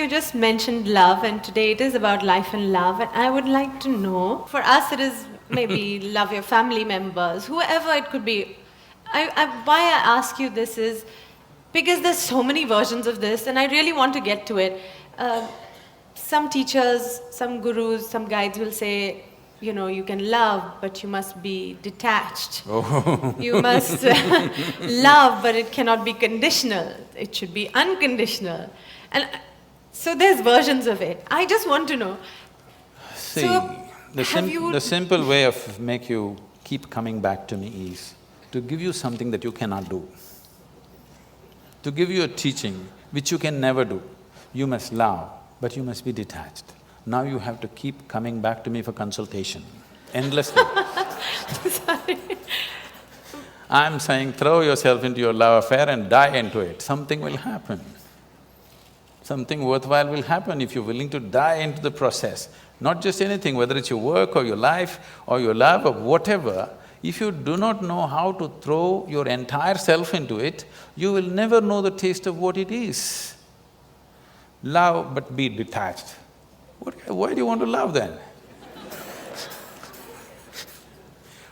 you just mentioned love, and today it is about life and love, and I would like to know, for us it is maybe love your family members, whoever it could be. Why I ask you this is because there's so many versions of this, and I really want to get to it. Some teachers, some gurus, some guides will say, you know, you can love, but you must be detached. Oh. You must love, but it cannot be conditional. It should be unconditional. And so there's versions of it. I just want to know. See, So, the simple way of make you keep coming back to me is to give you something that you cannot do. To give you a teaching which you can never do. You must love, but you must be detached. Now you have to keep coming back to me for consultation, endlessly. Sorry. I'm saying throw yourself into your love affair and die into it, something will happen. Something worthwhile will happen if you're willing to die into the process. Not just anything, whether it's your work or your life or your love or whatever, if you do not know how to throw your entire self into it, you will never know the taste of what it is. Love but be detached. Why do you want to love then?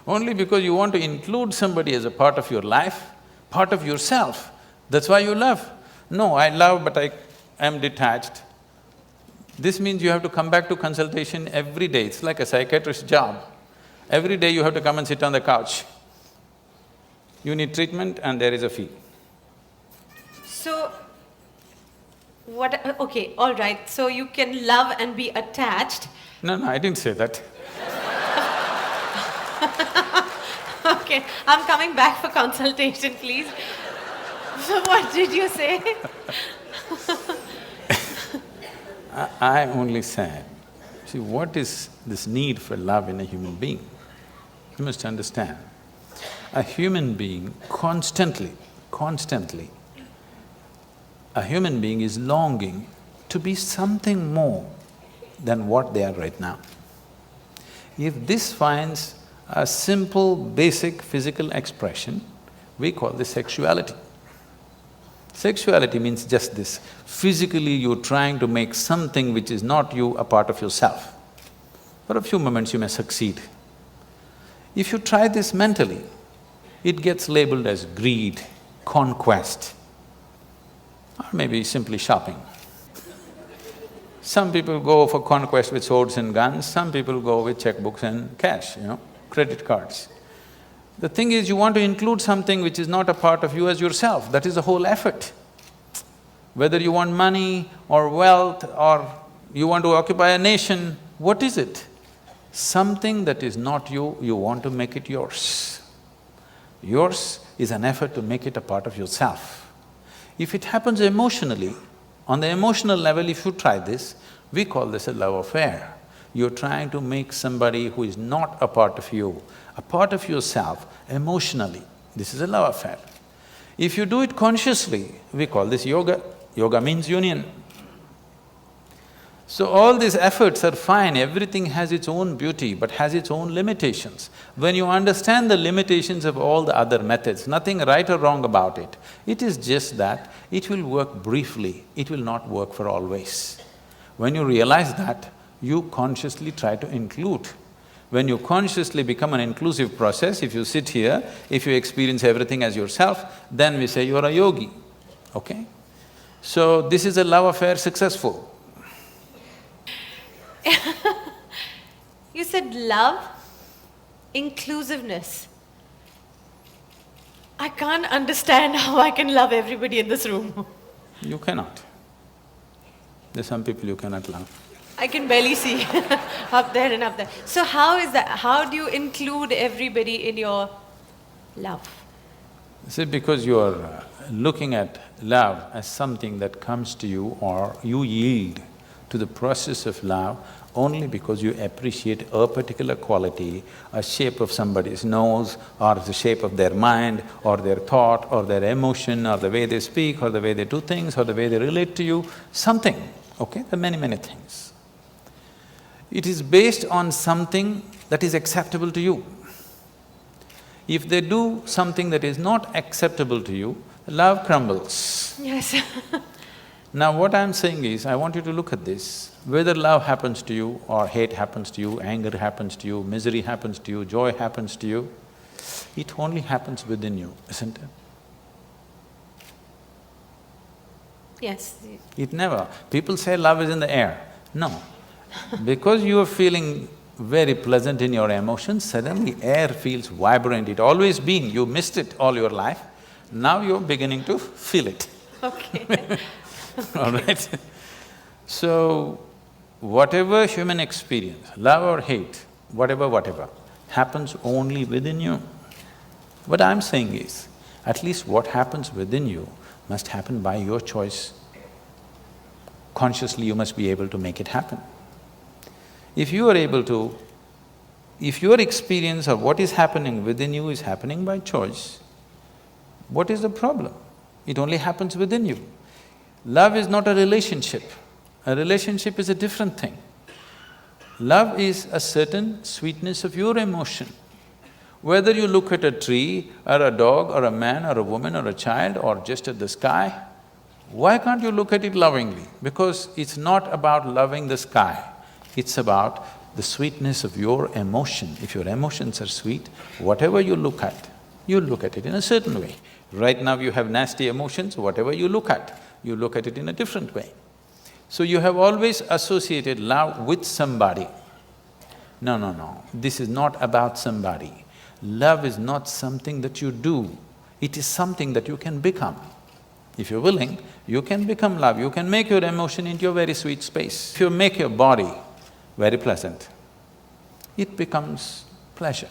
Only because you want to include somebody as a part of your life, part of yourself, that's why you love. No, I love but I am detached. This means you have to come back to consultation every day, it's like a psychiatrist's job. Every day you have to come and sit on the couch. You need treatment and there is a fee. So, okay, all right. So you can love and be attached. No, I didn't say that. Okay, I'm coming back for consultation, please. So what did you say? I only said, see, what is this need for love in a human being? You must understand, a human being constantly, a human being is longing to be something more than what they are right now. If this finds a simple, basic physical expression, we call this sexuality. Sexuality means just this, physically you're trying to make something which is not you a part of yourself. For a few moments you may succeed. If you try this mentally, it gets labeled as greed, conquest, or maybe simply shopping. Some people go for conquest with swords and guns, some people go with checkbooks and cash, credit cards. The thing is, you want to include something which is not a part of you as yourself, that is the whole effort. Whether you want money or wealth or you want to occupy a nation, what is it? Something that is not you, you want to make it yours. Yours is an effort to make it a part of yourself. If it happens emotionally, on the emotional level if you try this, we call this a love affair. You're trying to make somebody who is not a part of you, a part of yourself emotionally. This is a love affair. If you do it consciously, we call this yoga. Yoga means union. So all these efforts are fine, everything has its own beauty but has its own limitations. When you understand the limitations of all the other methods, nothing right or wrong about it, it is just that it will work briefly, it will not work for always. When you realize that, you consciously try to include. When you consciously become an inclusive process, if you sit here, if you experience everything as yourself, then we say you're a yogi, okay? So this is a love affair successful. You said love, inclusiveness. I can't understand how I can love everybody in this room. You cannot. There's some people you cannot love. I can barely see up there and up there. So how is that? How do you include everybody in your love? See, because you are looking at love as something that comes to you or you yield to the process of love only because you appreciate a particular quality, a shape of somebody's nose or the shape of their mind or their thought or their emotion or the way they speak or the way they do things or the way they relate to you, something, okay? There are many things. It is based on something that is acceptable to you. If they do something that is not acceptable to you, love crumbles. Yes. Now what I'm saying is, I want you to look at this. Whether love happens to you or hate happens to you, anger happens to you, misery happens to you, joy happens to you, it only happens within you, isn't it? Yes. It never… People say love is in the air. No. Because you are feeling very pleasant in your emotions, suddenly air feels vibrant. It always been, you missed it all your life, now you're beginning to feel it. Okay. All right? So, whatever human experience, love or hate, whatever, happens only within you. What I'm saying is, at least what happens within you must happen by your choice. Consciously you must be able to make it happen. If you are able to… if your experience of what is happening within you is happening by choice, what is the problem? It only happens within you. Love is not a relationship. A relationship is a different thing. Love is a certain sweetness of your emotion. Whether you look at a tree, or a dog, or a man, or a woman, or a child, or just at the sky, why can't you look at it lovingly? Because it's not about loving the sky, it's about the sweetness of your emotion. If your emotions are sweet, whatever you look at it in a certain way. Right now you have nasty emotions, whatever you look at it in a different way. So you have always associated love with somebody. No, this is not about somebody. Love is not something that you do, it is something that you can become. If you're willing, you can become love, you can make your emotion into a very sweet space. If you make your body very pleasant, it becomes pleasure.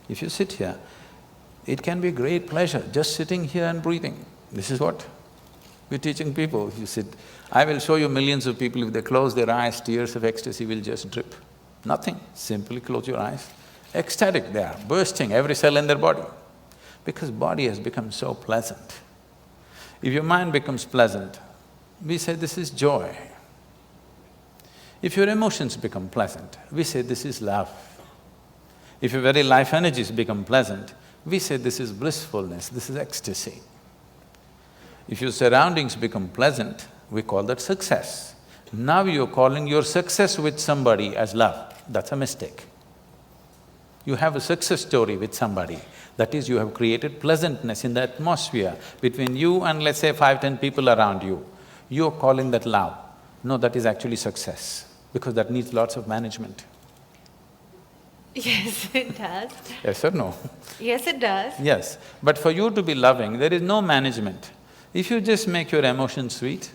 If you sit here, it can be great pleasure, just sitting here and breathing. This is what we're teaching people. You sit… I will show you millions of people, if they close their eyes, tears of ecstasy will just drip. Nothing, simply close your eyes. Ecstatic they are, bursting every cell in their body. Because body has become so pleasant. If your mind becomes pleasant, we say this is joy. If your emotions become pleasant, we say this is love. If your very life energies become pleasant, we say this is blissfulness, this is ecstasy. If your surroundings become pleasant, we call that success. Now you're calling your success with somebody as love, that's a mistake. You have a success story with somebody, that is, you have created pleasantness in the atmosphere between you and let's say 5–10 people around you. You're calling that love. No, that is actually success, because that needs lots of management. Yes, it does. Yes or no? Yes, it does. Yes, but for you to be loving, there is no management. If you just make your emotions sweet,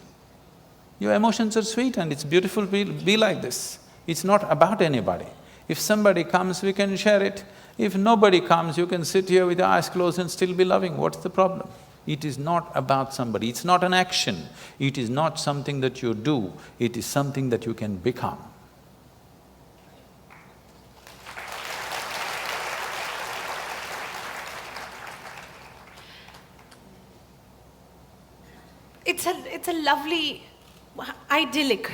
your emotions are sweet and it's beautiful, be like this. It's not about anybody. If somebody comes, we can share it. If nobody comes, you can sit here with your eyes closed and still be loving. What's the problem? It is not about somebody, it's not an action. It is not something that you do, it is something that you can become. It's a lovely, idyllic.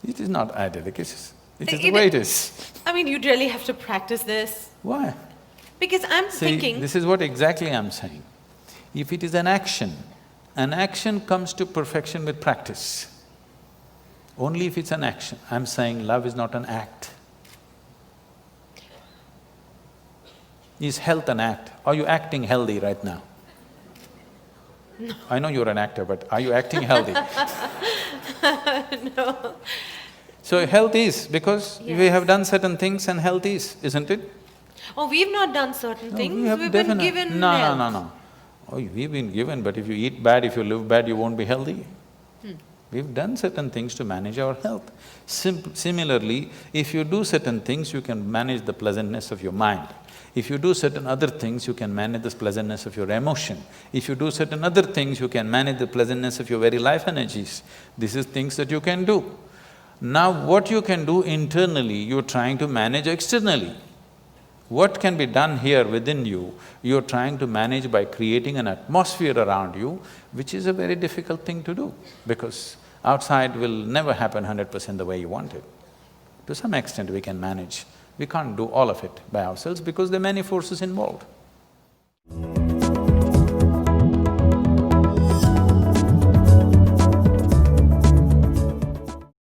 It is not idyllic, it is the way it is. I mean, you'd really have to practice this. Why? Because I'm See, thinking… this is what exactly I'm saying. If it is an action comes to perfection with practice. Only if it's an action. I'm saying love is not an act. Is health an act? Are you acting healthy right now? No. I know you're an actor, but are you acting healthy? No. So health is, because Yes. we have done certain things and health is, isn't it? Oh, we've not done certain No, things, we have we've been definite… given No. health. Oh, we've been given, but if you eat bad, if you live bad, you won't be healthy. We've done certain things to manage our health. Similarly, if you do certain things, you can manage the pleasantness of your mind. If you do certain other things, you can manage the pleasantness of your emotion. If you do certain other things, you can manage the pleasantness of your very life energies. This is things that you can do. Now, what you can do internally, you're trying to manage externally. What can be done here within you, you're trying to manage by creating an atmosphere around you, which is a very difficult thing to do, because outside will never happen 100% the way you want it. To some extent we can manage. We can't do all of it by ourselves because there are many forces involved.